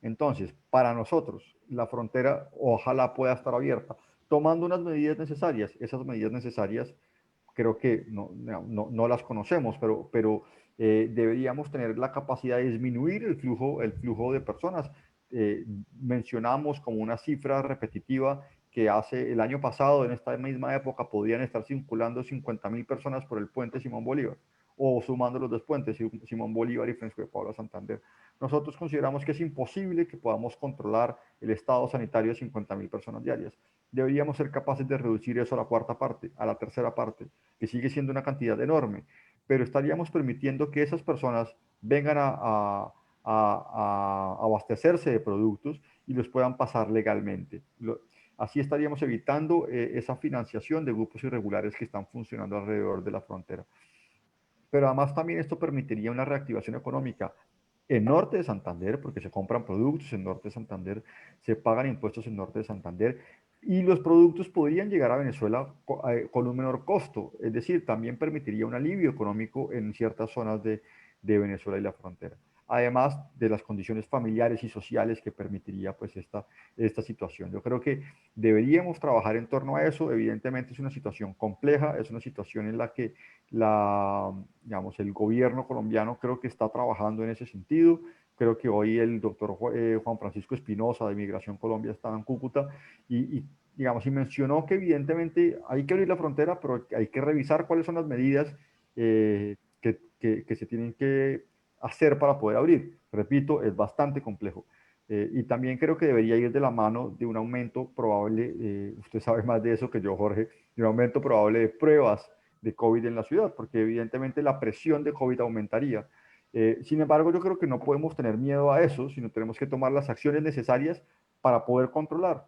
Entonces, para nosotros, la frontera ojalá pueda estar abierta, tomando unas medidas necesarias. Esas medidas necesarias creo que no las conocemos, pero deberíamos tener la capacidad de disminuir el flujo de personas. Mencionamos como una cifra repetitiva que hace el año pasado, en esta misma época, podían estar circulando 50.000 personas por el puente Simón Bolívar, o sumando los dos puentes, Simón Bolívar y Francisco de Paula Santander. Nosotros consideramos que es imposible que podamos controlar el estado sanitario de 50.000 personas diarias. Deberíamos ser capaces de reducir eso a la cuarta parte, a la tercera parte, que sigue siendo una cantidad enorme, pero estaríamos permitiendo que esas personas vengan a abastecerse de productos y los puedan pasar legalmente. Así estaríamos evitando esa financiación de grupos irregulares que están funcionando alrededor de la frontera. Pero además también esto permitiría una reactivación económica en Norte de Santander, porque se compran productos en Norte de Santander, se pagan impuestos en Norte de Santander, y los productos podrían llegar a Venezuela con un menor costo. Es decir, también permitiría un alivio económico en ciertas zonas de Venezuela y la frontera. además de las condiciones familiares y sociales que permitiría pues esta situación. Yo creo que deberíamos trabajar en torno a eso. Evidentemente es una situación compleja, es una situación en la que digamos, el gobierno colombiano creo que está trabajando en ese sentido. Creo que hoy el doctor Juan Francisco Espinosa de Migración Colombia estaba en Cúcuta digamos, y mencionó que evidentemente hay que abrir la frontera, pero hay que revisar cuáles son las medidas que se tienen que hacer para poder abrir. Repito, es bastante complejo. Y también creo que debería ir de la mano de un aumento probable, usted sabe más de eso que yo, Jorge, de un aumento probable de pruebas de COVID en la ciudad, porque evidentemente la presión de COVID aumentaría. Sin embargo, yo creo que no podemos tener miedo a eso, sino tenemos que tomar las acciones necesarias para poder controlar,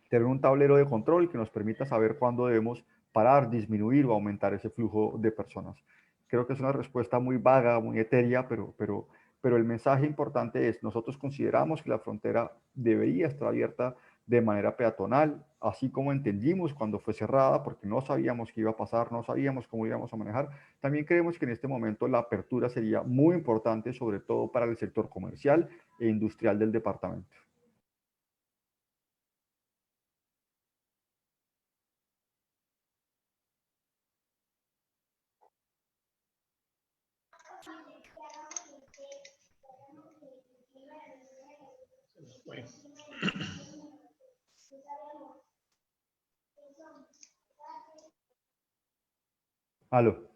tener un tablero de control que nos permita saber cuándo debemos parar, disminuir o aumentar ese flujo de personas. Creo que es una respuesta muy vaga, muy etérea, pero el mensaje importante es, nosotros consideramos que la frontera debería estar abierta de manera peatonal, así como entendimos cuando fue cerrada, porque no sabíamos qué iba a pasar, no sabíamos cómo íbamos a manejar. También creemos que en este momento la apertura sería muy importante, sobre todo para el sector comercial e industrial del departamento. Bueno. Aló.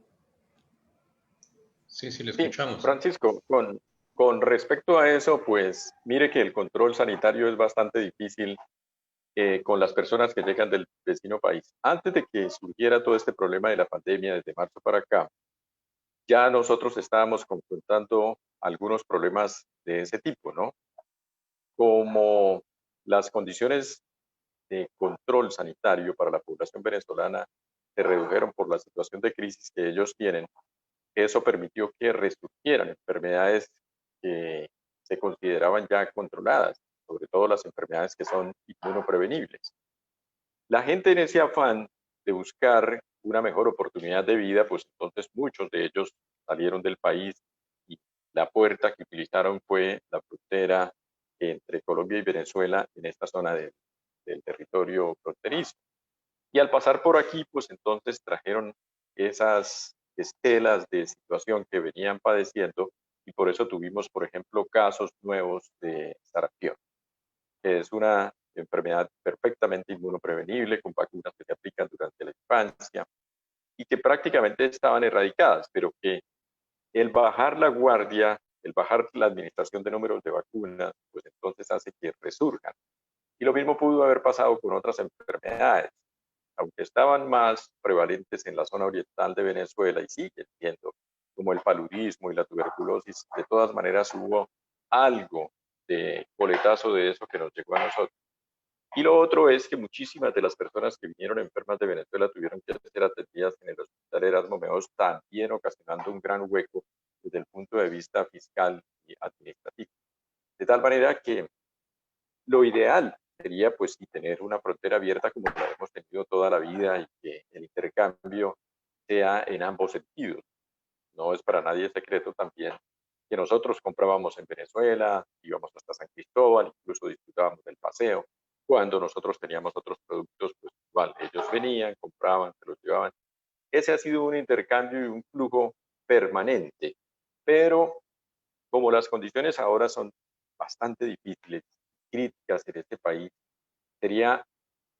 Sí, sí, le Sí, escuchamos. Francisco, con respecto a eso, pues mire que el control sanitario es bastante difícil con las personas que llegan del vecino país. Antes de que surgiera todo este problema de la pandemia desde marzo para acá, ya nosotros estábamos confrontando algunos problemas de ese tipo, ¿no? Como las condiciones de control sanitario para la población venezolana se redujeron por la situación de crisis que ellos tienen. Eso permitió que resurgieran enfermedades que se consideraban ya controladas, sobre todo las enfermedades que son inmunoprevenibles. La gente en ese afán de buscar una mejor oportunidad de vida, pues entonces muchos de ellos salieron del país y la puerta que utilizaron fue la frontera entre Colombia y Venezuela en esta zona del territorio fronterizo. Y al pasar por aquí, pues entonces trajeron esas estelas de situación que venían padeciendo y por eso tuvimos, por ejemplo, casos nuevos de sarampión, que es una enfermedad perfectamente inmunoprevenible con vacunas que se aplican durante la infancia y que prácticamente estaban erradicadas, pero que el bajar la guardia, el bajar la administración de números de vacunas, pues entonces hace que resurjan. Y lo mismo pudo haber pasado con otras enfermedades, aunque estaban más prevalentes en la zona oriental de Venezuela y siguen siendo, como el paludismo y la tuberculosis, de todas maneras hubo algo de coletazo de eso que nos llegó a nosotros. Y lo otro es que muchísimas de las personas que vinieron enfermas de Venezuela tuvieron que ser atendidas en el hospital Erasmo Meos, también ocasionando un gran hueco desde el punto de vista fiscal y administrativo. De tal manera que lo ideal sería pues sí, tener una frontera abierta como la hemos tenido toda la vida y que el intercambio sea en ambos sentidos. No es para nadie secreto también que nosotros comprábamos en Venezuela, íbamos hasta San Cristóbal, incluso disfrutábamos del paseo. Cuando nosotros teníamos otros productos, pues igual, ellos venían, compraban, se los llevaban. Ese ha sido un intercambio y un flujo permanente, pero como las condiciones ahora son bastante difíciles, críticas en este país, sería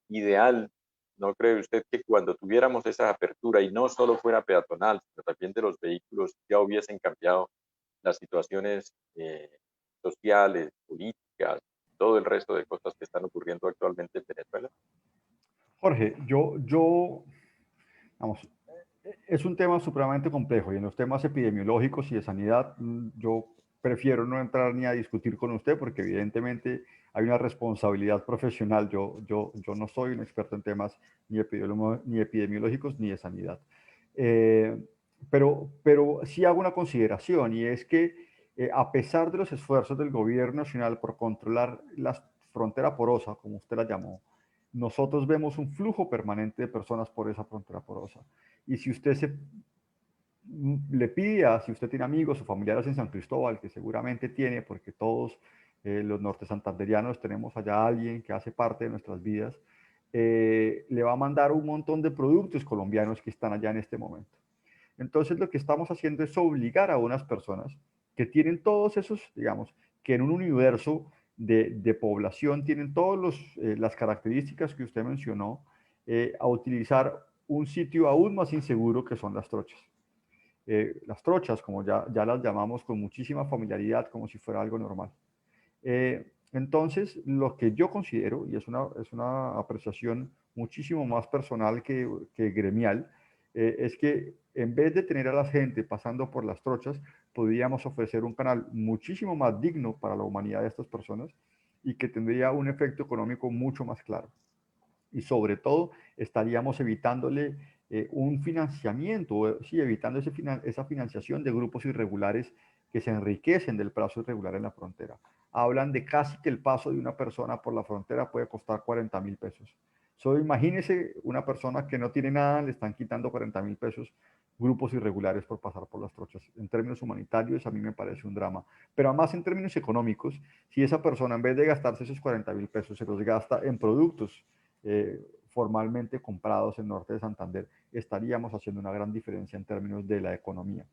ideal, ¿no cree usted que cuando tuviéramos esa apertura y no solo fuera peatonal, sino también de los vehículos, ya hubiesen cambiado las situaciones sociales, políticas, todo el resto de cosas que están ocurriendo actualmente en Venezuela? Jorge, vamos, es un tema supremamente complejo y en los temas epidemiológicos y de sanidad yo prefiero no entrar ni a discutir con usted porque evidentemente hay una responsabilidad profesional. Yo no soy un experto en temas ni epidemiológicos ni de sanidad. Pero sí hago una consideración y es que a pesar de los esfuerzos del gobierno nacional por controlar la frontera porosa, como usted la llamó, nosotros vemos un flujo permanente de personas por esa frontera porosa. Y si usted se le pide si usted tiene amigos o familiares en San Cristóbal, que seguramente tiene, porque todos los norte santanderianos tenemos allá a alguien que hace parte de nuestras vidas, le va a mandar un montón de productos colombianos que están allá en este momento. Entonces lo que estamos haciendo es obligar a unas personas que tienen todos esos, digamos, que en un universo de población tienen todas las características que usted mencionó, a utilizar un sitio aún más inseguro que son las trochas. Las trochas, como ya las llamamos con muchísima familiaridad, como si fuera algo normal. Entonces, lo que yo considero, y es una apreciación muchísimo más personal que gremial, es que en vez de tener a la gente pasando por las trochas, podríamos ofrecer un canal muchísimo más digno para la humanidad de estas personas y que tendría un efecto económico mucho más claro. Y sobre todo, estaríamos evitándole un financiamiento, sí, evitando esa financiación de grupos irregulares que se enriquecen del paso irregular en la frontera. Hablan de casi que el paso de una persona por la frontera puede costar 40.000 pesos. Solo imagínese una persona que no tiene nada, le están quitando 40.000 pesos, grupos irregulares por pasar por las trochas. En términos humanitarios, a mí me parece un drama. Pero además, en términos económicos, si esa persona, en vez de gastarse esos 40.000 pesos, se los gasta en productos formalmente comprados en Norte de Santander, estaríamos haciendo una gran diferencia en términos de la economía.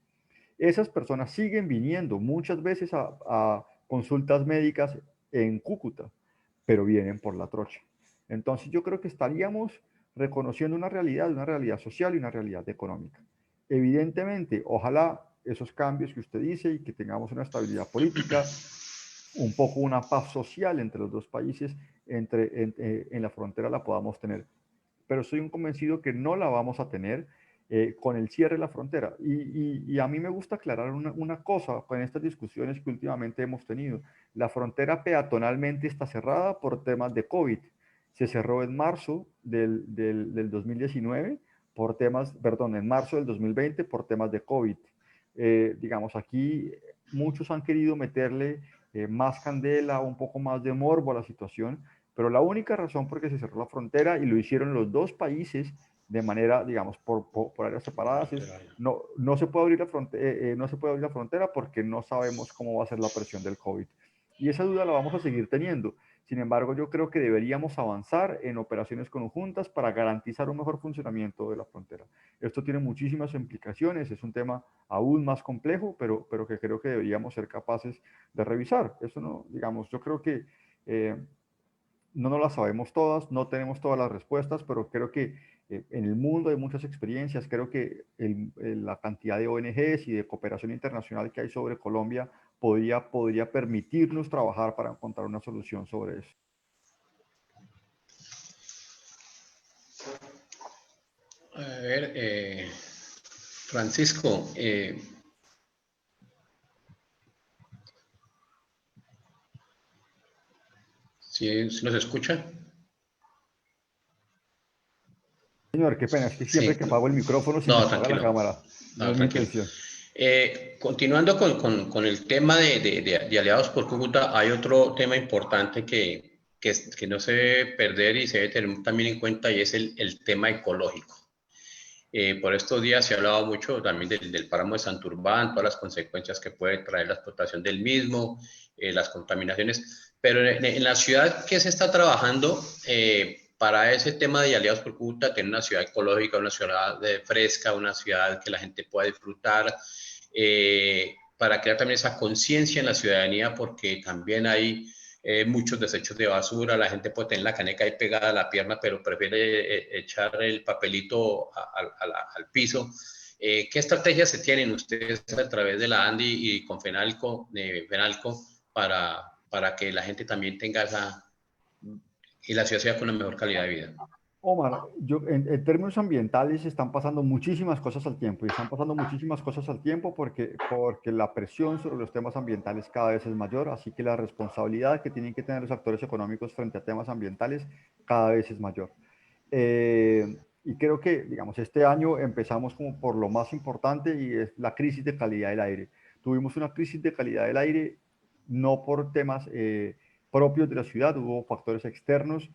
Esas personas siguen viniendo muchas veces a consultas médicas en Cúcuta, pero vienen por la trocha. Entonces yo creo que estaríamos reconociendo una realidad social y una realidad económica. Evidentemente, ojalá esos cambios que usted dice y que tengamos una estabilidad política, un poco una paz social entre los dos países, en la frontera la podamos tener. Pero soy un convencido que no la vamos a tener con el cierre de la frontera. Y a mí me gusta aclarar una cosa con estas discusiones que últimamente hemos tenido. La frontera peatonalmente está cerrada por temas de COVID. Se cerró en marzo del 2019 por temas, perdón, en marzo del 2020 por temas de COVID. Digamos, aquí muchos han querido meterle más candela, un poco más de morbo a la situación, pero la única razón por que se cerró la frontera, y lo hicieron los dos países de manera, digamos, por áreas separadas, es no se puede abrir no se puede abrir la frontera porque no sabemos cómo va a ser la presión del COVID. Y esa duda la vamos a seguir teniendo. Sin embargo, yo creo que deberíamos avanzar en operaciones conjuntas para garantizar un mejor funcionamiento de la frontera. Esto tiene muchísimas implicaciones, es un tema aún más complejo, pero que creo que deberíamos ser capaces de revisar. Eso no, digamos, yo creo que no nos las sabemos todas, no tenemos todas las respuestas, pero creo que en el mundo hay muchas experiencias. Creo que la cantidad de ONGs y de cooperación internacional que hay sobre Colombia podría permitirnos trabajar para encontrar una solución sobre eso. A ver, Francisco, ¿sí nos escucha? Señor, qué pena, es que siempre Sí. que apago el micrófono se me apaga la cámara. No es mi intención. Continuando con el tema de Aliados por Cúcuta, hay otro tema importante que no se debe perder y se debe tener también en cuenta, y es el tema ecológico. Por estos días se ha hablado mucho también del páramo de Santurbán, todas las consecuencias que puede traer la explotación del mismo, las contaminaciones, pero en la ciudad que se está trabajando para ese tema de Aliados por Cúcuta, tener una ciudad ecológica, una ciudad fresca, una ciudad que la gente pueda disfrutar, para crear también esa conciencia en la ciudadanía, porque también hay muchos desechos de basura, la gente puede tener la caneca ahí pegada a la pierna, pero prefiere echar el papelito al piso. ¿Qué estrategias se tienen ustedes a través de la ANDI y con FENALCO para que la gente también tenga y la ciudad sea con una mejor calidad de vida? Omar, en términos ambientales están pasando muchísimas cosas al tiempo, y están pasando muchísimas cosas al tiempo porque la presión sobre los temas ambientales cada vez es mayor, así que la responsabilidad que tienen que tener los actores económicos frente a temas ambientales cada vez es mayor. Y creo que, digamos, este año empezamos como por lo más importante, y es la crisis de calidad del aire. Tuvimos una crisis de calidad del aire no por temas propios de la ciudad, hubo factores externos,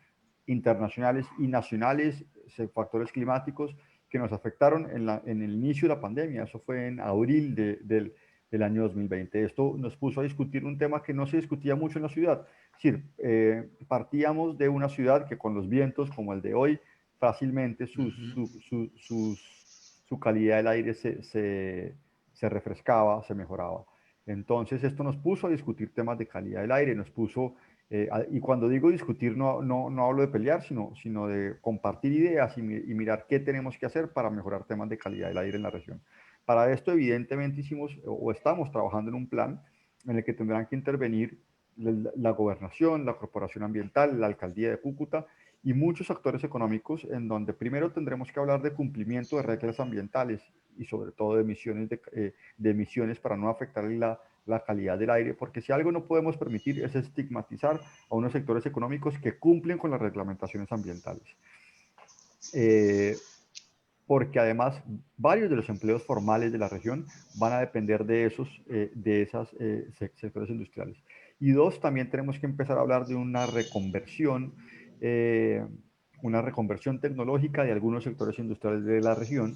internacionales y nacionales, factores climáticos que nos afectaron en el inicio de la pandemia. Eso fue en abril del año 2020. Esto nos puso a discutir un tema que no se discutía mucho en la ciudad. Es decir, partíamos de una ciudad que con los vientos como el de hoy, fácilmente su calidad del aire se refrescaba, se mejoraba. Entonces esto nos puso a discutir temas de calidad del aire, nos puso, y cuando digo discutir no hablo de pelear, sino de compartir ideas y mirar qué tenemos que hacer para mejorar temas de calidad del aire en la región. Para esto evidentemente hicimos o estamos trabajando en un plan en el que tendrán que intervenir la gobernación, la corporación ambiental, la alcaldía de Cúcuta y muchos actores económicos, en donde primero tendremos que hablar de cumplimiento de reglas ambientales y sobre todo de emisiones para no afectar la calidad del aire, porque si algo no podemos permitir es estigmatizar a unos sectores económicos que cumplen con las reglamentaciones ambientales. Porque además varios de los empleos formales de la región van a depender de esos sectores industriales. Y dos, también tenemos que empezar a hablar de una reconversión tecnológica de algunos sectores industriales de la región,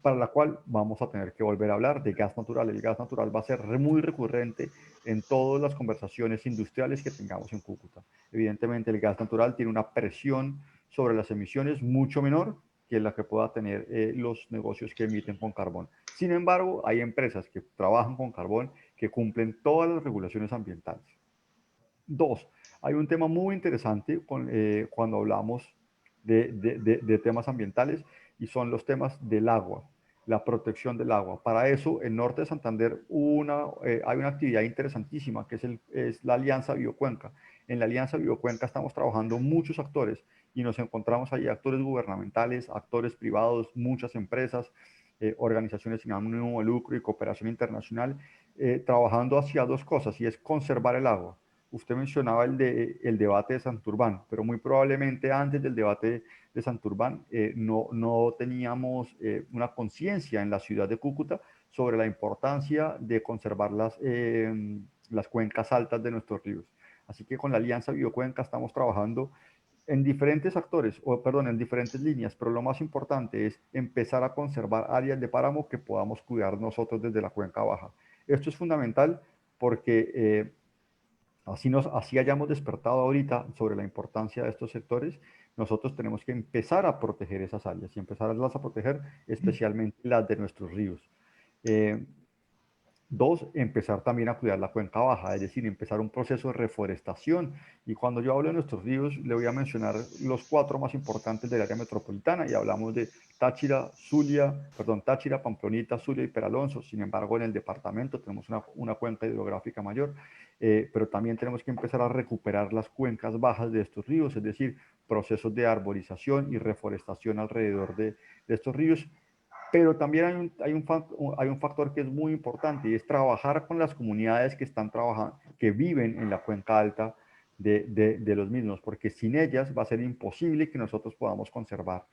para la cual vamos a tener que volver a hablar de gas natural. El gas natural va a ser muy recurrente en todas las conversaciones industriales que tengamos en Cúcuta. Evidentemente el gas natural tiene una presión sobre las emisiones mucho menor que la que pueda tener los negocios que emiten con carbón. Sin embargo, hay empresas que trabajan con carbón que cumplen todas las regulaciones ambientales. Dos, hay un tema muy interesante cuando hablamos de temas ambientales y son los temas del agua, la protección del agua. Para eso, en Norte de Santander hay una actividad interesantísima que es la Alianza Biocuenca. En la Alianza Biocuenca estamos trabajando muchos actores y nos encontramos ahí actores gubernamentales, actores privados, muchas empresas, organizaciones sin ánimo de lucro y cooperación internacional, trabajando hacia dos cosas, y es conservar el agua. Usted mencionaba el debate de Santurbán, pero muy probablemente antes del debate de Santurbán no teníamos una conciencia en la ciudad de Cúcuta sobre la importancia de conservar las cuencas altas de nuestros ríos. Así que con la Alianza Biocuenca estamos trabajando en diferentes en diferentes líneas, pero lo más importante es empezar a conservar áreas de páramo que podamos cuidar nosotros desde la cuenca baja. Esto es fundamental porque así hayamos despertado ahorita sobre la importancia de estos sectores, nosotros tenemos que empezar a proteger esas áreas y empezarlas a proteger especialmente las de nuestros ríos. Dos, empezar también a cuidar la cuenca baja, es decir, empezar un proceso de reforestación. Y cuando yo hablo de nuestros ríos, le voy a mencionar los 4 más importantes del área metropolitana y hablamos de Táchira, Pamplonita, Zulia y Peralonso. Sin embargo, en el departamento tenemos una cuenca hidrográfica mayor, pero también tenemos que empezar a recuperar las cuencas bajas de estos ríos, es decir, procesos de arborización y reforestación alrededor de estos ríos. Pero también hay un factor que es muy importante y es trabajar con las comunidades que están trabajando, que viven en la cuenca alta de los mismos, porque sin ellas va a ser imposible que nosotros podamos conservar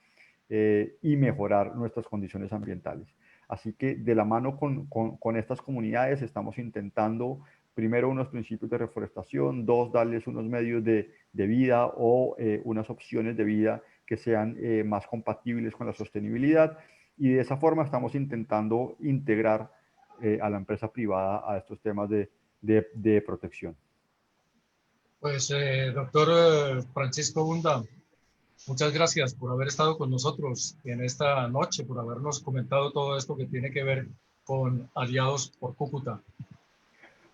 y mejorar nuestras condiciones ambientales. Así que de la mano con estas comunidades estamos intentando, primero, unos principios de reforestación, dos, darles unos medios de vida o unas opciones de vida que sean más compatibles con la sostenibilidad. Y de esa forma estamos intentando integrar a la empresa privada a estos temas de protección. Pues, doctor Francisco Hunda, muchas gracias por haber estado con nosotros en esta noche, por habernos comentado todo esto que tiene que ver con Aliados por Cúcuta.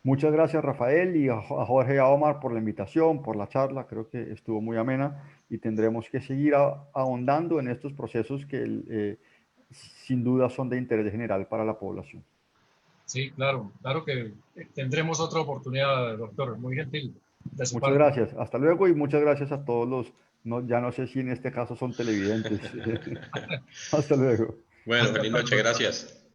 Muchas gracias, Rafael, y a Jorge y a Omar por la invitación, por la charla. Creo que estuvo muy amena y tendremos que seguir ahondando en estos procesos que sin duda son de interés general para la población. Sí, claro que tendremos otra oportunidad, doctor. Muy gentil. Muchas gracias. Hasta luego y muchas gracias a todos ya no sé si en este caso son televidentes. Hasta luego. Bueno, feliz noche, gracias.